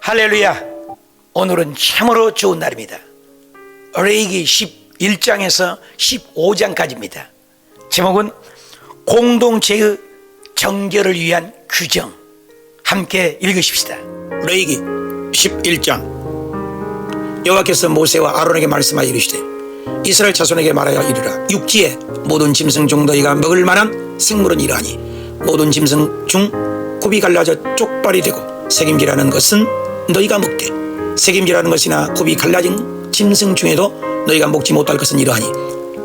할렐루야. 오늘은 참으로 좋은 날입니다. 레위기 11장에서 15장까지입니다. 제목은 공동체의 정결을 위한 규정. 함께 읽으십시다. 레위기 11장. 여호와께서 모세와 아론에게 말씀하여 이르시되 이스라엘 자손에게 말하여 이르라. 육지에 모든 짐승 중 너희가 먹을 만한 생물은 이러하니 모든 짐승 중 굽이 갈라져 쪽발이 되고 색임질하는 것은 너희가 먹되 색임질하는 것이나 굽이 갈라진 짐승 중에도 너희가 먹지 못할 것은 이러하니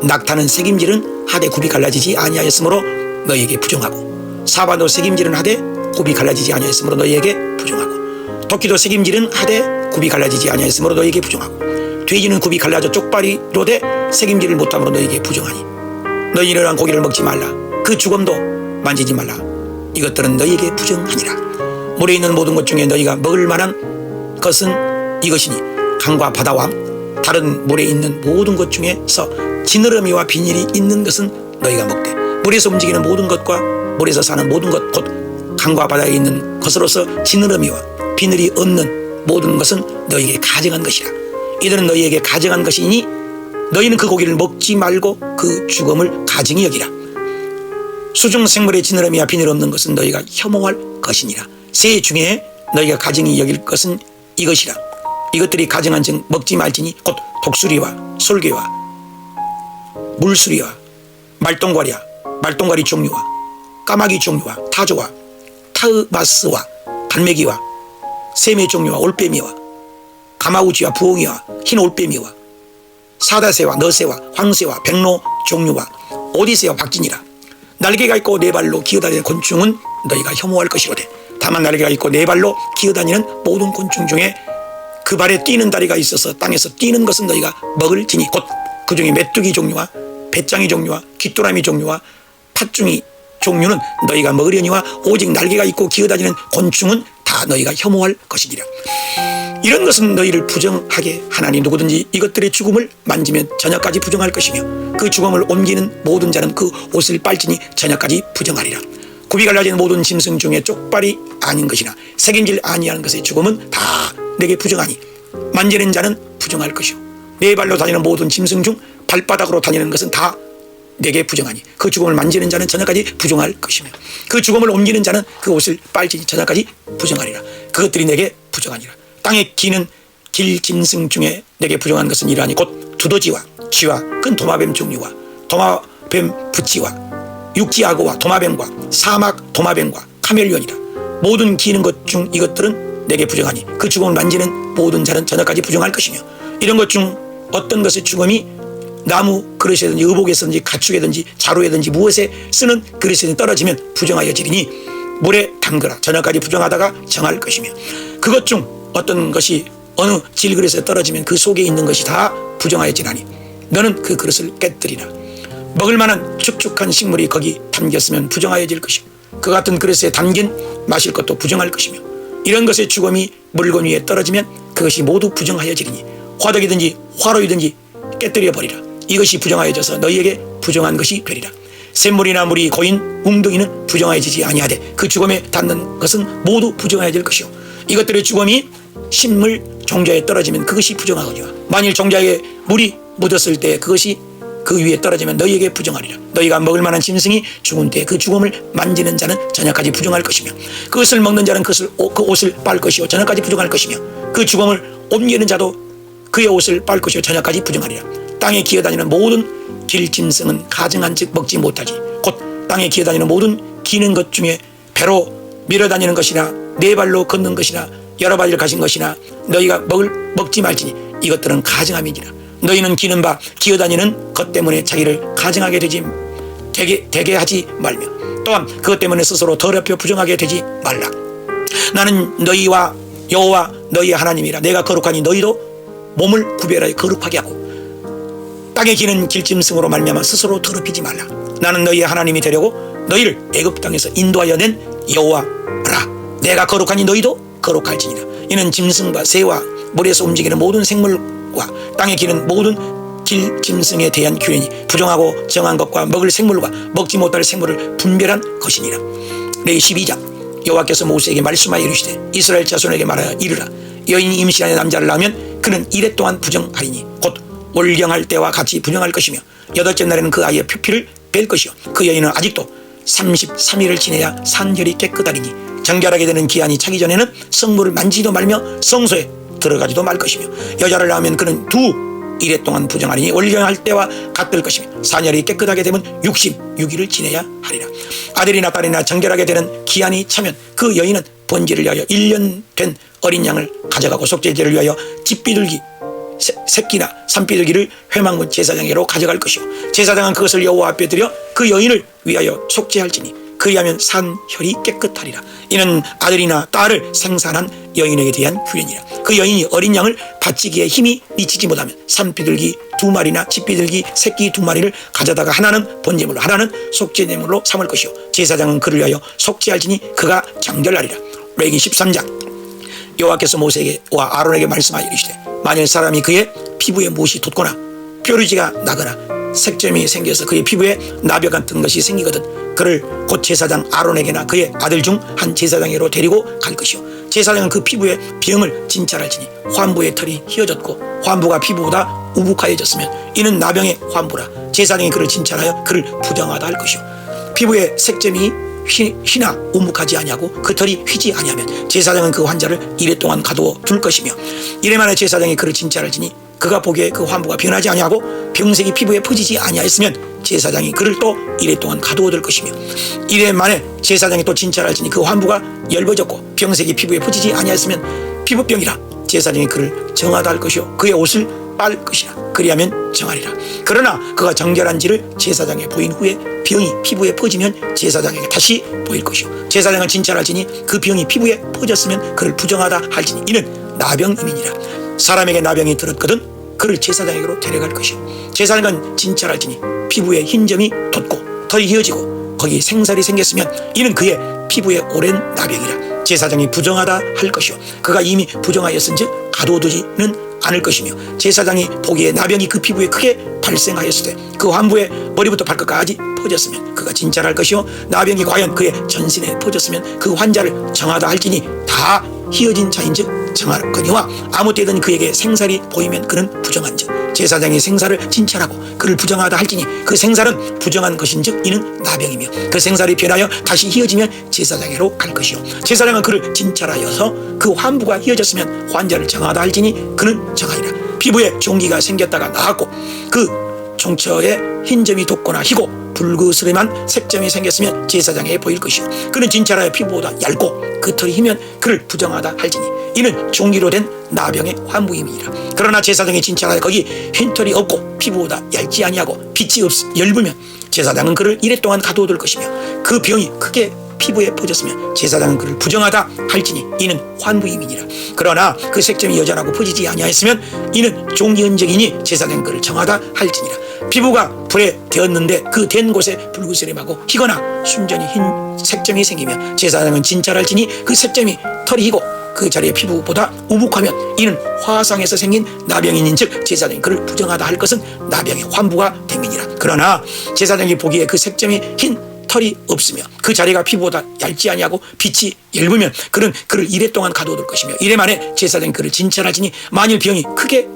낙타는 색임질은 하되 굽이 갈라지지 아니하였으므로 너희에게 부정하고 사바도 색임질은 하되 굽이 갈라지지 아니하였으므로 너희에게 부정하고 토끼도 색임질은 하되 굽이 갈라지지 아니하였으므로 너희에게 부정하고 돼지는 굽이 갈라져 쪽발이로 돼 색임질을 못함으로 너희에게 부정하니 너희 이러한 고기를 먹지 말라. 그 죽음도 만지지 말라. 이것들은 너희에게 부정하니라. 물에 있는 모든 것 중에 너희가 먹을 만한 것은 이것이니 강과 바다와 다른 물에 있는 모든 것 중에서 지느러미와 비늘이 있는 것은 너희가 먹되 물에서 움직이는 모든 것과 물에서 사는 모든 것 곧 강과 바다에 있는 것으로서 지느러미와 비늘이 없는 모든 것은 너희에게 가증한 것이라. 이들은 너희에게 가증한 것이니 너희는 그 고기를 먹지 말고 그 죽음을 가증히 여기라. 수중 생물의 지느러미와 비늘 없는 것은 너희가 혐오할 것이니라. 새 중에 너희가 가증히 여길 것은 이것이라. 이것들이 가증한 즉 먹지 말지니 곧 독수리와 솔개와 물수리와 말똥과리 종류와 까마귀 종류와 타조와 타으마스와 갈매기와 새매 종류와 올빼미와 가마우지와 부엉이와 흰 올빼미와 사다새와 너새와 황새와 백로 종류와 오디새와 박진이라. 날개가 있고 네 발로 기어다니는 곤충은 너희가 혐오할 것이로되 다만 날개가 있고 네 발로 기어다니는 모든 곤충 중에 그 발에 뛰는 다리가 있어서 땅에서 뛰는 것은 너희가 먹을지니 곧 그 중에 메뚜기 종류와 배짱이 종류와 귀뚜라미 종류와 팥중이 종류는 너희가 먹으려니와 오직 날개가 있고 기어다니는 곤충은 다 너희가 혐오할 것이니라. 이런 것은 너희를 부정하게 하나니 누구든지 이것들의 죽음을 만지면 저녁까지 부정할 것이며 그 죽음을 옮기는 모든 자는 그 옷을 빨지니 저녁까지 부정하리라. 굽이 갈라진 모든 짐승 중에 쪽발이 아닌 것이나 색임질 아니하는 것의 죽음은 다 내게 부정하니 만지는 자는 부정할 것이요 네 발로 다니는 모든 짐승 중 발바닥으로 다니는 것은 다 내게 부정하니 그 죽음을 만지는 자는 저녁까지 부정할 것이며 그 죽음을 옮기는 자는 그 옷을 빨지니 저녁까지 부정하리라. 그것들이 내게 부정하니라. 땅에 기는 길 짐승 중에 내게 부정한 것은 이러하니 곧 두더지와 쥐와 큰 도마뱀 종류와 도마뱀 부치와 육지악어와 도마뱀과 사막 도마뱀과 카멜리온이라. 모든 기는 것 중 이것들은 내게 부정하니 그 죽음을 만지는 모든 자는 저녁까지 부정할 것이며 이런 것 중 어떤 것의 죽음이 나무 그릇이든지 의복에든지 가축이든지 자루에든지 무엇에 쓰는 그릇에 떨어지면 부정하여지리니 물에 담그라. 저녁까지 부정하다가 정할 것이며 그것 중 어떤 것이 어느 질그릇에 떨어지면 그 속에 있는 것이 다 부정하여지나니 너는 그 그릇을 깨뜨리라. 먹을 만한 축축한 식물이 거기 담겼으면 부정하여질 것이요 그 같은 그릇에 담긴 마실 것도 부정할 것이며 이런 것의 죽음이 물건 위에 떨어지면 그것이 모두 부정하여지리니 화덕이든지 화로이든지 깨뜨려 버리라. 이것이 부정하여져서 너희에게 부정한 것이 되리라. 샘물이나 물이 고인 웅덩이는 부정하여지지 아니하되 그 죽음에 닿는 것은 모두 부정하여질 것이요 이것들의 죽음이 식물 종자에 떨어지면 그것이 부정하거니와 만일 종자에 물이 묻었을 때 그것이 그 위에 떨어지면 너희에게 부정하리라. 너희가 먹을 만한 짐승이 죽은 때 그 죽음을 만지는 자는 저녁까지 부정할 것이며 그것을 먹는 자는 그 옷을 빨 것이요 저녁까지 부정할 것이며 그 죽음을 옮기는 자도 그의 옷을 빨 것이요 저녁까지 부정하리라. 땅에 기어다니는 모든 길 짐승은 가증한 즉 먹지 못하지 곧 땅에 기어다니는 모든 기는 것 중에 배로 밀어다니는 것이나 네 발로 걷는 것이나 여러 바지를 가진 것이나 너희가 먹지 말지니 이것들은 가증함이니라. 너희는 기는 바 기어다니는 것 때문에 자기를 가증하게 되게 하지 말며 또한 그것 때문에 스스로 더럽혀 부정하게 되지 말라. 나는 너희와 여호와 너희 하나님이라. 내가 거룩하니 너희도 몸을 구별하여 거룩하게 하고 땅에 기는 길짐승으로 말미암아 스스로 더럽히지 말라. 나는 너희의 하나님이 되려고 너희를 애굽 땅에서 인도하여 낸 여호와라. 내가 거룩하니 너희도 거룩할지니라. 이는 짐승과 새와 물에서 움직이는 모든 생물과 땅에 기는 모든 길짐승에 대한 규례니 부정하고 정한 것과 먹을 생물과 먹지 못할 생물을 분별한 것이니라. 레위 12장. 여호와께서 모세에게 말씀하여 이르시되 이스라엘 자손에게 말하여 이르라. 여인이 임신하여 남자를 낳으면 그는 이래 동안 부정하리니 곧 월경할 때와 같이 부정할 것이며 여덟째 날에는 그 아이의 표피를 뺄 것이요 그 여인은 아직도 33일을 지내야 산혈이 깨끗하리니 정결하게 되는 기한이 차기 전에는 성물을 만지도 말며 성소에 들어가지도 말 것이며 여자를 낳으면 그는 2일 동안 부정하리니 월경할 때와 같을 것이며 산혈이 깨끗하게 되면 66일을 지내야 하리라. 아들이나 딸이나 정결하게 되는 기한이 차면 그 여인은 번제를 위하여 1년 된 어린 양을 가져가고 속죄제를 위하여 집비둘기 새끼나 산비둘기를 회막문 제사장에게로 가져갈 것이요 제사장은 그것을 여호와 앞에 드려 그 여인을 위하여 속죄할지니 그리하면 산혈이 깨끗하리라. 이는 아들이나 딸을 생산한 여인에게 대한 규례니라. 그 여인이 어린 양을 바치기에 힘이 미치지 못하면 산비둘기 2마리나 집비둘기 새끼 2마리를 가져다가 하나는 번제물로 하나는 속죄제물로 삼을 것이요 제사장은 그를 위하여 속죄할지니 그가 정결하리라. 레위기 13장. 여호와께서 모세와 아론에게 말씀하여 이르시되 만일 사람이 그의 피부에 못이 돋거나 뾰루지가 나거나 색점이 생겨서 그의 피부에 나병 같은 것이 생기거든 그를 곧 제사장 아론에게나 그의 아들 중 한 제사장에게로 데리고 갈 것이요 제사장은 그 피부에 병을 진찰할지니 환부의 털이 휘어졌고 환부가 피부보다 우북하여졌으면 이는 나병의 환부라. 제사장이 그를 진찰하여 그를 부정하다 할 것이요 피부에 색점이 휘나 우묵하지 아니하고 그 털이 휘지 아니하면 제사장은 그 환자를 이래 동안 가두어 둘 것이며 이래 만에 제사장이 그를 진찰할지니 그가 보기에 그 환부가 변하지 아니하고 병색이 피부에 퍼지지 아니하였으면 제사장이 그를 또 이래 동안 가두어 둘 것이며 이래 만에 제사장이 또 진찰할지니 그 환부가 엷어졌고 병색이 피부에 퍼지지 아니하였으면 피부병이라. 제사장이 그를 정하다 할 것이요 그의 옷을 빨 것이라. 그리하면 정하리라. 그러나 그가 정결한지를 제사장에 보인 후에 병이 피부에 퍼지면 제사장에게 다시 보일 것이요 제사장은 진찰할지니 그 병이 피부에 퍼졌으면 그를 부정하다 할지니 이는 나병임이니라. 사람에게 나병이 들었거든 그를 제사장에게로 데려갈 것이요 제사장은 진찰할지니 피부에 흰 점이 돋고 털이 휘어지고 거기 생살이 생겼으면 이는 그의 피부에 오랜 나병이라. 제사장이 부정하다 할 것이요 그가 이미 부정하였은즉 가둬두지는 않을 것이며 제사장이 보기에 나병이 그 피부에 크게 발생하였을 때 그 환부에 머리부터 발끝까지 퍼졌으면 그가 진찰할 것이요 나병이 과연 그의 전신에 퍼졌으면 그 환자를 정하다 할지니 다 휘어진 자인즉 정하거니와 아무 때든 그에게 생살이 보이면 그는 부정한즉 제사장이 생살을 진찰하고 그를 부정하다 할지니 그 생살은 부정한 것인즉 이는 나병이며 그 생살이 변하여 다시 휘어지면 제사장에게로 갈 것이요 제사장은 그를 진찰하여서 그 환부가 휘어졌으면 환자를 정하다 할지니 그는 정하리라. 피부에 종기가 생겼다가 나았고 그 종처에 흰 점이 돋거나 희고 붉으스름한 색점이 생겼으면 제사장에게 보일 것이요 그는 진찰하여 피부보다 얇고 그 털이 희면 그를 부정하다 할지니 이는 종기로 된 나병의 환부임이니라. 그러나 제사장이 진찰하여 거기 흰털이 없고 피부보다 얇지 아니하고 빛이 엷으면 제사장은 그를 이래 동안 가두어둘 것이며 그 병이 크게 피부에 퍼졌으면 제사장은 그를 부정하다 할지니 이는 환부임이니라. 그러나 그 색점이 여전하고 퍼지지 아니하였으면 이는 종기 흔적이니 제사장은 그를 정하다 할지니라. 피부가 불에 되었는데 그 된 곳에 붉으스름하고 희거나 순전히 흰 색점이 생기며 제사장은 진찰할지니 그 색점이 털이 희고 그 자리에 피부보다 우북하면 이는 화상에서 생긴 나병인인즉 제사장이 그를 부정하다 할 것은 나병의 환부가 됨이니라. 그러나 제사장이 보기에 그 색점이 흰 털이 없으며 그 자리가 피부보다 얇지 아니하고 빛이 엷으면 그는 그를 이래 동안 가둬둘 것이며 이래 만에 제사장이 그를 진찰하지니 만일 병이 크게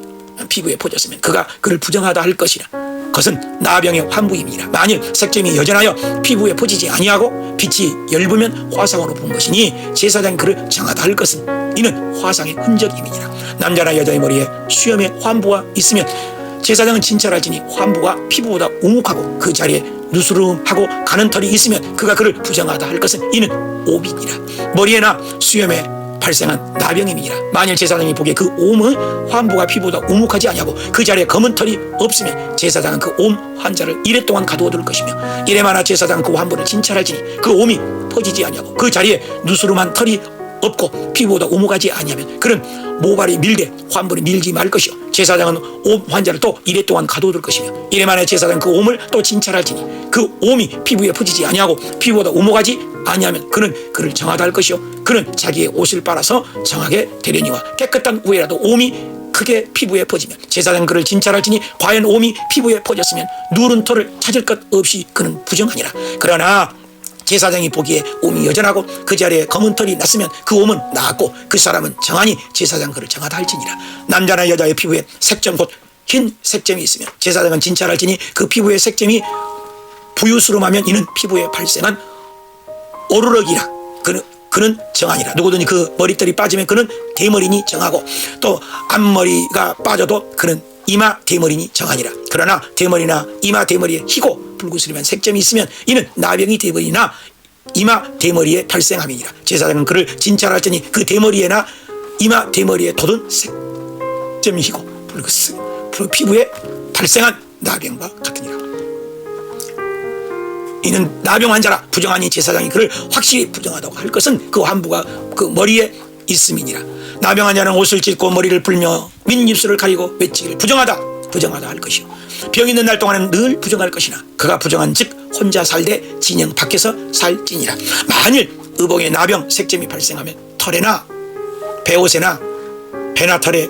피부에 퍼졌으면 그가 그를 부정하다 할 것이라. 그것은 나병의 환부임이라. 만일 색점이 여전하여 피부에 퍼지지 아니하고 빛이 엷으면 화상으로 본 것이니 제사장이 그를 정하다 할 것은 이는 화상의 흔적임이니라. 남자나 여자의 머리에 수염의 환부가 있으면 제사장은 진찰할지니 환부가 피부보다 우묵하고 그 자리에 누스름하고 가는 털이 있으면 그가 그를 부정하다 할 것은 이는 오비니라. 머리에나 수염에 발생한 나병임이니라. 만일 제사장이 보기에 그 옴은 환부가 피부보다 우묵하지 아니하고 그 자리에 검은 털이 없으면 제사장은 그 옴 환자를 이래 동안 가두어둘 것이며 이래마나 제사장은 그 환부를 진찰할지니 그 옴이 퍼지지 아니하고 그 자리에 누스름한 털이 없고 피부보다 우묵하지 아니하면 그는 모발이 밀되 환부를 밀지 말 것이요 제사장은 옴 환자를 또 이래 동안 가둬둘 것이며 이래만에 제사장은 그 옴을 또 진찰할지니 그 옴이 피부에 퍼지지 아니하고 피부보다 우묵하지 아니하면 그는 그를 정하다 할 것이요 그는 자기의 옷을 빨아서 정하게 되려니와 깨끗한 후에라도 옴이 크게 피부에 퍼지면 제사장은 그를 진찰할지니 과연 옴이 피부에 퍼졌으면 누른 털을 찾을 것 없이 그는 부정하니라. 그러나 제사장이 보기에 옴이 여전하고 그 자리에 검은 털이 났으면 그 옴은 나았고 그 사람은 정하니 제사장 그를 정하다 할지니라. 남자나 여자의 피부에 색점 곧 흰 색점이 있으면 제사장은 진찰할지니 그 피부의 색점이 부유스름하면 이는 피부에 발생한 오르럭이라 그는 정하니라. 누구든지 그 머리털이 빠지면 그는 대머리니 정하고 또 앞머리가 빠져도 그는 이마 대머리니 정하니라. 그러나 대머리나 이마 대머리에 희고 붉으스름한 색점이 있으면 이는 나병이 대머리나 이마 대머리에 발생함이니라. 제사장은 그를 진찰할지니 그 대머리에나 이마 대머리에 돋은 색점이 희고 피부에 발생한 나병과 같으니라. 이는 나병 환자라. 부정하니 제사장이 그를 확실히 부정하다고 할 것은 그 환부가 그 머리에 있음이니라. 나병 환자는 옷을 찢고 머리를 불며 민입술을 가리고 외치기를 부정하다 할 것이요 병 있는 날 동안은 늘 부정할 것이나 그가 부정한 즉 혼자 살되 진영 밖에서 살지니라. 만일 의복에 나병 색점이 발생하면 털에나 배옷에나 배나 털에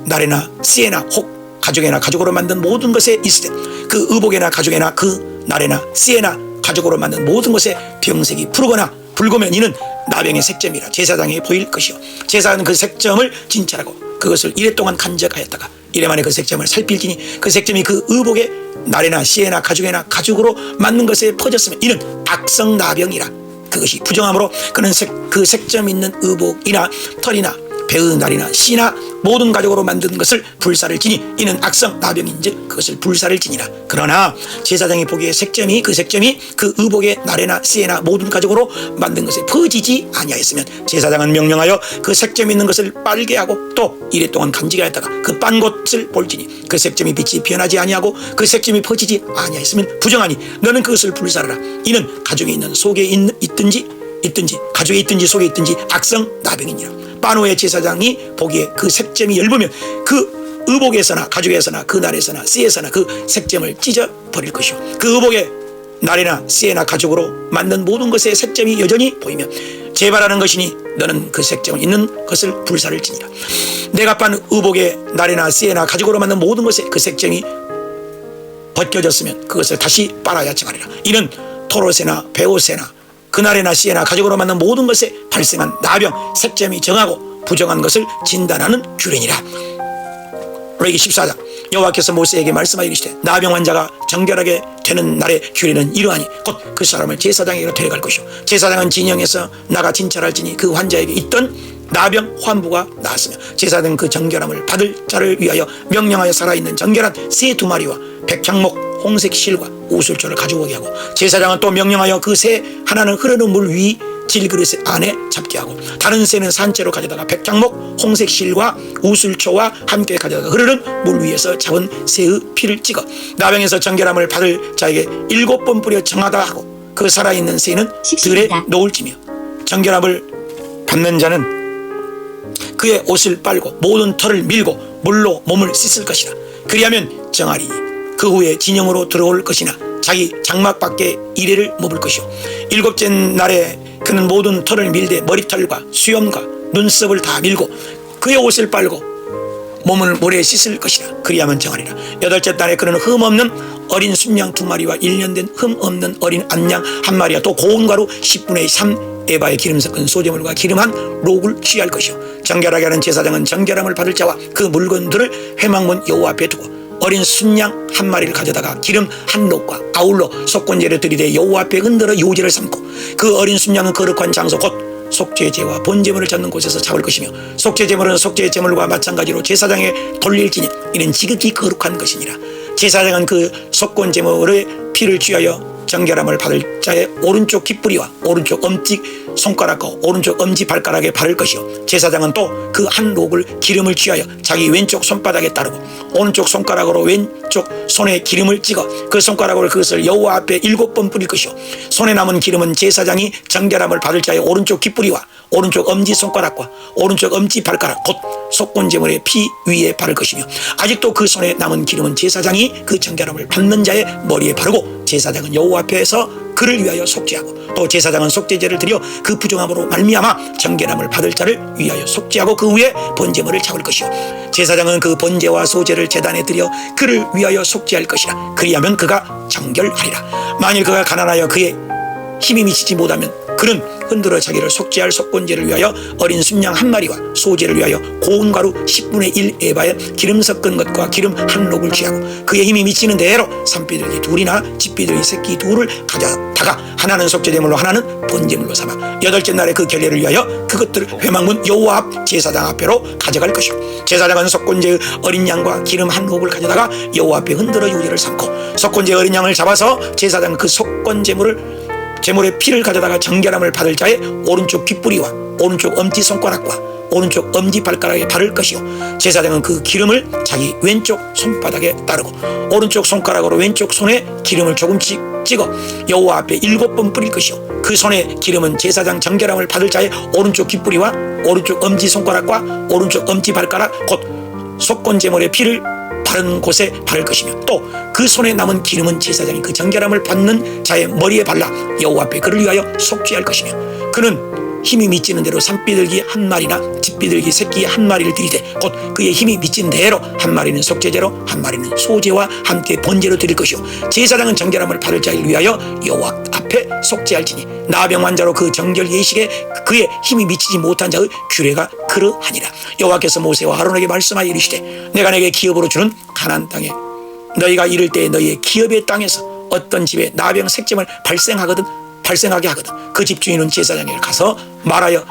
날에나 씨에나 혹 가죽에나 가죽으로 만든 모든 것에 있을 때 그 의복에나 가죽에나 그 날에나 씨에나 가죽으로 만든 모든 것에 병색이 푸르거나 붉으면 이는 나병의 색점이라 제사장에 보일 것이요 제사장은 그 색점을 진찰하고 그것을 이래 동안 간직하였다가 이래 만에 그 색점을 살필지니 그 색점이 그 의복에 날에나 씨에나 가죽에나 가죽으로 만든 것에 퍼졌으면 이는 악성 나병이라. 그것이 부정함으로 그는 그 색점 있는 의복이나 털이나 배의 날이나 씨나 모든 가죽으로 만든 것을 불사를 지니 이는 악성 나병인즉 그것을 불사를 지니라. 그러나 제사장이 보기에 그 색점이 그 의복의 날에나 씨에나 모든 가죽으로 만든 것에 퍼지지 아니하였으면 제사장은 명령하여 그 색점 있는 것을 빨게 하고 또 이래 동안 간직하였다가 그 빤 곳을 볼지니 그 색점이 빛이 변하지 아니하고 그 색점이 퍼지지 아니하였으면 부정하니 너는 그것을 불사르라. 이는 가죽에 있는 속에 있든지 가죽에 있든지 속에 있든지 악성 나병이니라. 빠노의 제사장이 보기에 그 색점이 엷으면 그 의복에서나 가죽에서나 그 날에서나 씨에서나 그 색점을 찢어버릴 것이요 그 의복에 날에나 씨에나 가죽으로 만든 모든 것의 색점이 여전히 보이면 재발하는 것이니 너는 그 색점을 있는 것을 불사를 지니라. 내가 빤 의복에 날에나 씨에나 가죽으로 만든 모든 것에 그 색점이 벗겨졌으면 그것을 다시 빨아야 정하리라. 이는 털옷에나 배옷에나 그날에나 씨에나 가죽으로 만든 모든 것에 발생한 나병 색점이 정하고 부정한 것을 진단하는 규례니라. 레위기 14장 여호와께서 모세에게 말씀하여 이르시되 나병 환자가 정결하게 되는 날의 규례는 이러하니 곧 그 사람을 제사장에게로 데려갈 것이요 제사장은 진영에서 나가 진찰할지니 그 환자에게 있던 나병 환부가 나았으며 제사장은 그 정결함을 받을 자를 위하여 명령하여 살아있는 정결한 새 2마리와 백향목 홍색 실과 우슬초를 가져오게 하고 제사장은 또 명령하여 그 새 하나는 흐르는 물 위 질그릇 안에 잡게 하고 다른 새는 산채로 가져다가 백향목 홍색 실과 우슬초와 함께 가져다가 흐르는 물 위에서 잡은 새의 피를 찍어 나병에서 정결함을 받을 자에게 7번 뿌려 정하다 하고 그 살아있는 새는 들에 놓을지며 정결함을 받는 자는 그의 옷을 빨고 모든 털을 밀고 물로 몸을 씻을 것이라. 그리하면 정하리니 그 후에 진영으로 들어올 것이나 자기 장막 밖에 이래를 먹을 것이요 7째 날에 그는 모든 털을 밀되 머리털과 수염과 눈썹을 다 밀고 그의 옷을 빨고 몸을 모래에 씻을 것이라. 그리하면 정하리라. 8째 날에 그는 흠 없는 어린 순양 2마리와 1년 된 흠 없는 어린 암양 1마리와 또 고운 가루 10분의 3 에바의 기름 섞은 소재물과 기름한 록을 취할 것이요 정결하게 하는 제사장은 정결함을 받을 자와 그 물건들을 회막문 여호와 앞에 두고 어린 순양 1마리를 가져다가 기름 1록과 아울러 속건제를 들이대 여호와 앞에 흔들어 요제를 삼고 그 어린 순양은 거룩한 장소 곧 속죄제와 본제물을 잡는 곳에서 잡을 것이며 속죄제물은 속죄제물과 마찬가지로 제사장에 돌릴지니 이는 지극히 거룩한 것이니라. 제사장은 그 속건제물의 피를 취하여 정결함을 받을 자의 오른쪽 깃뿌리와 오른쪽 엄지 손가락과 오른쪽 엄지 발가락에 바를 것이요 제사장은 또 그 한 록을 기름을 취하여 자기 왼쪽 손바닥에 따르고 오른쪽 손가락으로 왼쪽 손에 기름을 찍어 그 손가락으로 그것을 여호와 앞에 7번 뿌릴 것이요 손에 남은 기름은 제사장이 정결함을 받을 자의 오른쪽 깃뿌리와 오른쪽 엄지 손가락과 오른쪽 엄지 발가락 곧 속건제물의 피 위에 바를 것이며 아직도 그 손에 남은 기름은 제사장이 그 정결함을 받는 자의 머리에 바르고 제사장은 여호와 앞에서 그를 위하여 속죄하고 또 제사장은 속죄제를 드려 그 부정함으로 말미암아 정결함을 받을 자를 위하여 속죄하고 그 후에 번제물을 잡을 것이요 제사장은 그 번제와 소제를 제단에 드려 그를 위하여 속죄할 것이라. 그리하면 그가 정결하리라. 만일 그가 가난하여 그의 힘이 미치지 못하면 그는 흔들어 자기를 속죄할 속건제를 위하여 어린 순양 한 마리와 소제를 위하여 고운 가루 10분의 1 에바에 기름 섞은 것과 기름 한 록을 취하고 그의 힘이 미치는 대로 산비둘기 둘이나 집비둘기 새끼 둘을 가져다가 하나는 속죄제물로 하나는 번제물로 삼아 여덟째 날에 그 결례를 위하여 그것들을 회막문 여호와 앞 제사장 앞에로 가져갈 것이요 제사장은 속건제의 어린 양과 기름 한 록을 가져다가 여호와 앞에 흔들어 유제를 삼고 속건제 어린 양을 잡아서 제사장은 그 제물의 피를 가져다가 정결함을 받을 자의 오른쪽 귓뿌리와 오른쪽 엄지 손가락과 오른쪽 엄지 발가락에 바를 것이요 제사장은 그 기름을 자기 왼쪽 손바닥에 따르고 오른쪽 손가락으로 왼쪽 손에 기름을 조금씩 찍어 여호와 앞에 7번 뿌릴 것이요 그 손에 기름은 제사장 정결함을 받을 자의 오른쪽 귓뿌리와 오른쪽 엄지 손가락과 오른쪽 엄지 발가락 곧 속건제물의 피를 바른 곳에 바를 것이며 또 그 손에 남은 기름은 제사장이 그 정결함을 받는 자의 머리에 발라 여호와 앞에 그를 위하여 속죄할 것이며 그는 힘이 미치는 대로 산비둘기 한 마리나 집비둘기 새끼 한 마리를 드리되 곧 그의 힘이 미치는 대로 한 마리는 속죄제로 한 마리는 소제와 함께 번제로 드릴 것이요 제사장은 정결함을 받을 자를 위하여 여호와 앞에 속죄할지니 나병 환자로 그 정결 예식에 그의 힘이 미치지 못한 자의 규례가 그러하니라. 여호와께서 모세와 아론에게 말씀하여 이르시되 내가 내게 기업으로 주는 가나안 땅에 너희가 이를 때에 너희의 기업의 땅에서 어떤 집에 나병 색점을 발생하게 하거든 그 집 주인은 제사장에게 가서 말하여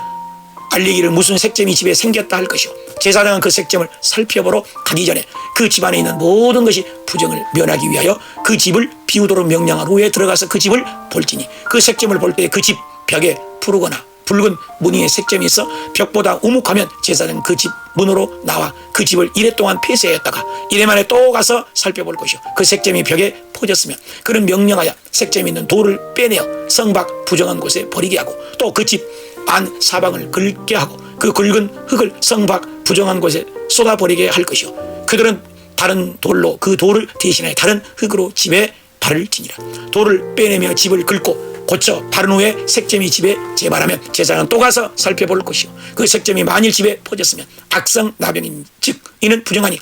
알리기를 무슨 색점이 집에 생겼다 할 것이요 제사장은 그 색점을 살펴보러 가기 전에 그 집안에 있는 모든 것이 부정을 면하기 위하여 그 집을 비우도록 명령한 후에 들어가서 그 집을 볼지니 그 색점을 볼 때 그 집 벽에 푸르거나 붉은 무늬의 색점이 있어 벽보다 우묵하면 제사장은 그 집 문으로 나와 그 집을 이래 동안 폐쇄했다가 이래 만에 또 가서 살펴볼 것이요 그 색점이 벽에 퍼졌으면 그는 명령하여 색점이 있는 돌을 빼내어 성박 부정한 곳에 버리게 하고 또 그 집 안 사방을 긁게 하고 그 굵은 흙을 성박 부정한 곳에 쏟아버리게 할 것이요 그들은 다른 돌로 그 돌을 대신해 다른 흙으로 집에 발을지니라. 돌을 빼내며 집을 긁고 고쳐 바른 후에 색점이 집에 재발하면 제사장은 또 가서 살펴볼 것이요 그 색점이 만일 집에 퍼졌으면 악성 나병인 즉 이는 부정하니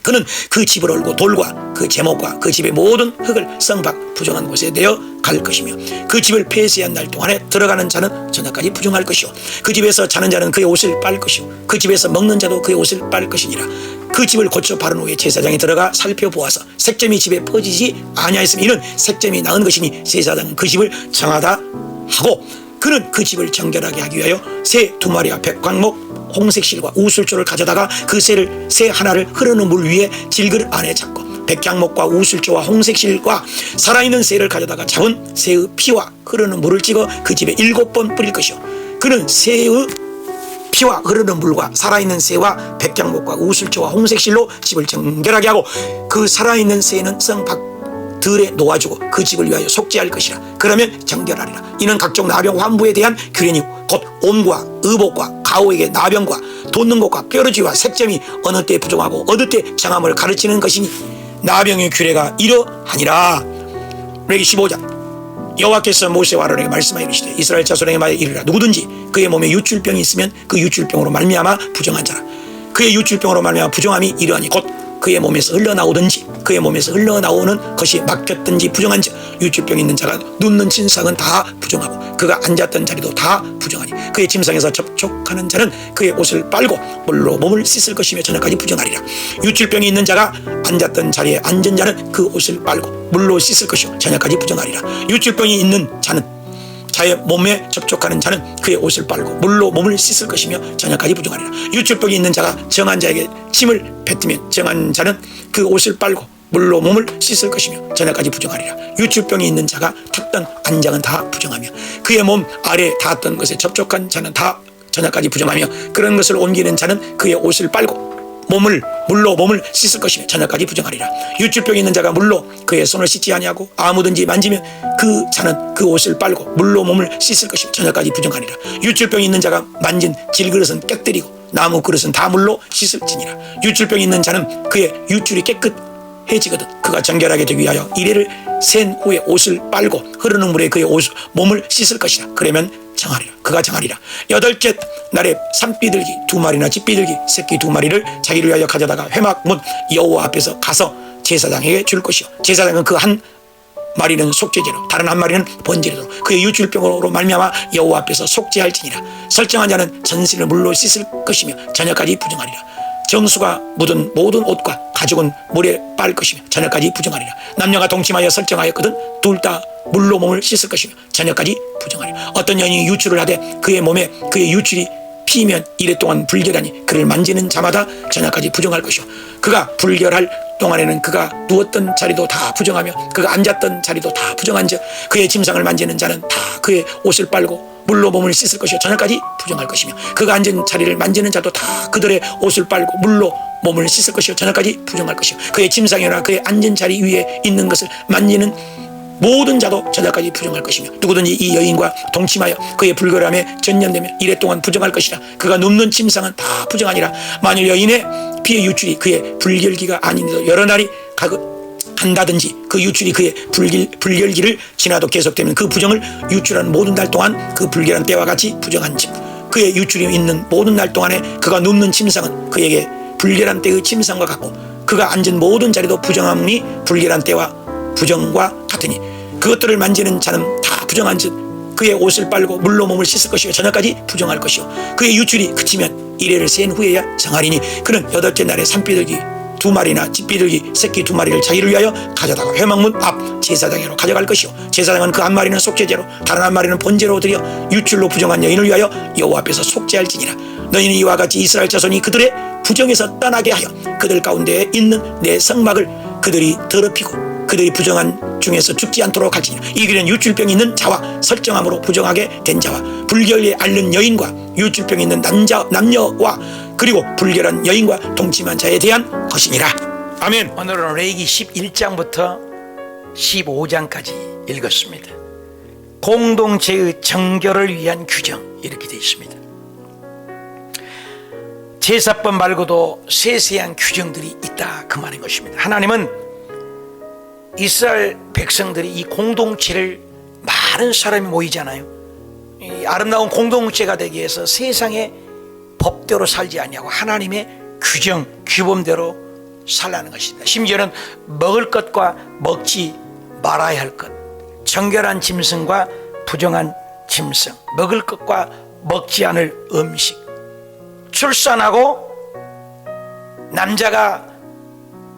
그는 그 집을 얼고 돌과 그 제목과 그 집의 모든 흙을 성박 부정한 곳에 내어 갈 것이며 그 집을 폐쇄한 날 동안에 들어가는 자는 저녁까지 부정할 것이요 그 집에서 자는 자는 그의 옷을 빨 것이요 그 집에서 먹는 자도 그의 옷을 빨 것이니라. 그 집을 고쳐 바른 후에 제사장이 들어가 살펴보아서 색점이 집에 퍼지지 아니하였으면 이는 색점이 나은 것이니 제사장은 그 집을 정하다 하고 그는 그 집을 정결하게 하기 위하여 새 2마리와 백광목 홍색실과 우슬조를 가져다가 그 새 하나를 흐르는 물 위에 질그릇 안에 잡고 백향목과 우슬조와 홍색실과 살아있는 새를 가져다가 잡은 새의 피와 흐르는 물을 찍어 그 집에 7번 뿌릴 것이요 그는 새의 피와 흐르는 물과 살아있는 새와 백향목과 우슬조와 홍색실로 집을 정결하게 하고 그 살아있는 새는 성박 들에 놓아주고 그 집을 위하여 속죄할 것이라. 그러면 정결하리라. 이는 각종 나병 환부에 대한 규례니 곧 온과 의복과 가호에게 나병과 돋는 것과 뾰루지와 색점이 어느 때 부정하고 어느 때 정함을 가르치는 것이니 나병의 규례가 이러하니라. 레기 15장 여호와께서 모세와 아론에게 말씀하여 이르시되 이스라엘 자손에게 말하여 이르라. 누구든지 그의 몸에 유출병이 있으면 그 유출병으로 말미암아 부정한 자라. 그의 유출병으로 말미암아 부정함이 이러하니 곧 그의 몸에서 흘러나오든지 그의 몸에서 흘러나오는 것이 막혔든지 부정한 자 유출병 있는 자가 눕는 침상은 다 부정하고 그가 앉았던 자리도 다 부정하니 그의 침상에서 접촉하는 자는 그의 옷을 빨고 물로 몸을 씻을 것이며 저녁까지 부정하리라. 유출병이 있는 자가 앉았던 자리에 앉은 자는 그 옷을 빨고 물로 씻을 것이요 저녁까지 부정하리라. 유출병이 있는 자는 자의 몸에 접촉하는 자는 그의 옷을 빨고 물로 몸을 씻을 것이며 저녁까지 부정하리라. 유출병이 있는 자가 정한 자에게 침을 뱉으면 정한 자는 그 옷을 빨고 물로 몸을 씻을 것이며 저녁까지 부정하리라. 유출병이 있는 자가 탔던 안장은 다 부정하며 그의 몸 아래에 닿았던 것에 접촉한 자는 다 저녁까지 부정하며 그런 것을 옮기는 자는 그의 옷을 빨고 물로 몸을 씻을 것이며 저녁까지 부정하리라. 유출병이 있는 자가 물로 그의 손을 씻지 아니하고 아무든지 만지면 그 자는 그 옷을 빨고 물로 몸을 씻을 것이며 저녁까지 부정하리라. 유출병이 있는 자가 만진 질그릇은 깨뜨리고 나무 그릇은 다 물로 씻을지니라. 유출병이 있는 자는 그의 유출이 깨끗해지거든 그가 정결하게 되기 위하여 이래를 센 후에 옷을 빨고 흐르는 물에 그의 몸을 씻을 것이라. 그러면 정하리라. 그가 정하리라. 8째 날에 산비둘기 2마리나 집비둘기 새끼 2마리를 자기를 위하여 가져다가 회막문 여호와 앞에서 가서 제사장에게 줄 것이요 제사장은 그 한 마리는 속죄제로 다른 한 마리는 번제로 그의 유출병으로 말미암아 여호와 앞에서 속죄할지니라. 설정한 자는 전신을 물로 씻을 것이며 저녁까지 부정하리라. 정수가 묻은 모든 옷과 가죽은 물에 빨 것이며 저녁까지 부정하리라. 남녀가 동침하여 설정하였거든 둘 다 물로 몸을 씻을 것이며 저녁까지 부정하리라. 어떤 여인이 유출을 하되 그의 몸에 그의 유출이 피면 이래 동안 불결하니 그를 만지는 자마다 저녁까지 부정할 것이요 그가 불결할 동안에는 그가 누웠던 자리도 다 부정하며 그가 앉았던 자리도 다 부정한즉 그의 침상을 만지는 자는 다 그의 옷을 빨고 물로 몸을 씻을 것이요 저녁까지 부정할 것이며 그가 앉은 자리를 만지는 자도 다 그들의 옷을 빨고 물로 몸을 씻을 것이요 저녁까지 부정할 것이요 그의 침상이나 그의 앉은 자리 위에 있는 것을 만지는 모든 자도 저녁까지 부정할 것이며 누구든지 이 여인과 동침하여 그의 불결함에 전념되며 이래 동안 부정할 것이라. 그가 눕는 침상은 다 부정하니라. 만일 여인의 피의 유출이 그의 불결기가 아니니도 여러 날이 간다든지 그 유출이 그의 불결기를 지나도 계속되면 그 부정을 유출하는 모든 날 동안 그 불결한 때와 같이 부정한즉 그의 유출이 있는 모든 날 동안에 그가 눕는 침상은 그에게 불결한 때의 침상과 같고 그가 앉은 모든 자리도 부정함이 불결한 때와 부정과 같으니 그것들을 만지는 자는 다 부정한즉 그의 옷을 빨고 물로 몸을 씻을 것이요 저녁까지 부정할 것이요 그의 유출이 그치면 이래를 센 후에야 정하리니 그는 여덟째 날에 산비둘기 2마리나 집비둘기 새끼 2마리를 자기를 위하여 가져다가 회막문 앞 제사장으로 가져갈 것이요 제사장은 그 한 마리는 속죄제로 다른 한 마리는 번제로 드려 유출로 부정한 여인을 위하여 여호와 앞에서 속죄할지니라. 너희는 이와 같이 이스라엘 자손이 그들의 부정에서 떠나게 하여 그들 가운데 있는 내 성막을 그들이 더럽히고 그들이 부정한 중에서 죽지 않도록 할지니라. 이 길은 유출병이 있는 자와 설정함으로 부정하게 된 자와 불결에 앓는 여인과 유출병이 있는 남녀와 그리고 불결한 여인과 동침한 자에 대한 것이니라. 아멘. 오늘은 레위기 11장부터 15장까지 읽었습니다. 공동체의 정결을 위한 규정 이렇게 되어 있습니다. 제사법 말고도 세세한 규정들이 있다 그 말인 것입니다. 하나님은 이스라엘 백성들이 이 공동체를 많은 사람이 모이잖아요. 이 아름다운 공동체가 되기 위해서 세상의 법대로 살지 아니하고 하나님의 규정, 규범대로 살라는 것입니다. 심지어는 먹을 것과 먹지 말아야 할 것, 정결한 짐승과 부정한 짐승, 먹을 것과 먹지 않을 음식, 출산하고 남자가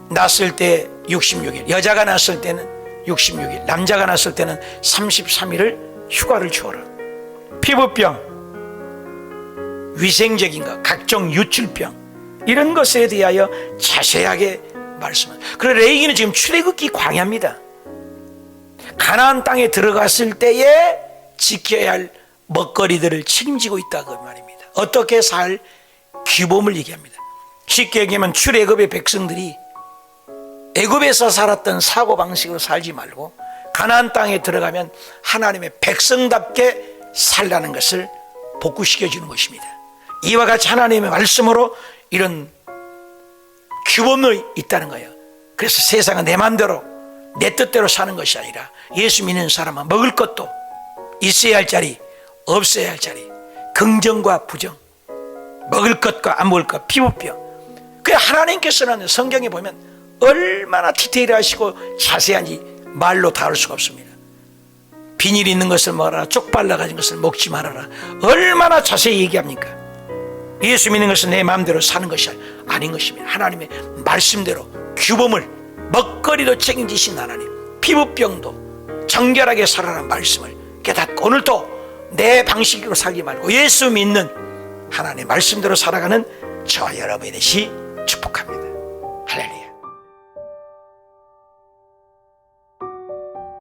낳았을 때 66일, 여자가 낳았을 때는 66일, 남자가 낳았을 때는 33일을 휴가를 주어라. 피부병, 위생적인 것, 각종 유출병 이런 것에 대하여 자세하게 말씀합니다. 그래서 레위기는 지금 출애굽기 광야입니다. 가나안 땅에 들어갔을 때에 지켜야 할 먹거리들을 책임지고 있다 그 말입니다. 어떻게 살 규범을 얘기합니다. 쉽게 얘기하면 출애굽의 백성들이 애굽에서 살았던 사고방식으로 살지 말고 가나안 땅에 들어가면 하나님의 백성답게 살라는 것을 복구시켜주는 것입니다. 이와 같이 하나님의 말씀으로 이런 규범이 있다는 거예요. 그래서 세상은 내 마음대로 내 뜻대로 사는 것이 아니라 예수 믿는 사람은 먹을 것도 있어야 할 자리, 없어야 할 자리, 긍정과 부정, 먹을 것과 안 먹을 것, 피부병. 그 하나님께서는 성경에 보면 얼마나 디테일하시고 자세한지 말로 다룰 수가 없습니다. 비닐 있는 것을 먹어라, 쪽 발라가진 것을 먹지 말아라. 얼마나 자세히 얘기합니까? 예수 믿는 것은 내 마음대로 사는 것이 아닌 것입니다. 하나님의 말씀대로 규범을, 먹거리도 책임지신 하나님, 피부병도 정결하게 살아라는 말씀을 깨닫고 오늘도 내 방식으로 살지 말고 예수 믿는 하나님의 말씀대로 살아가는 저와 여러분이 되시 축복합니다.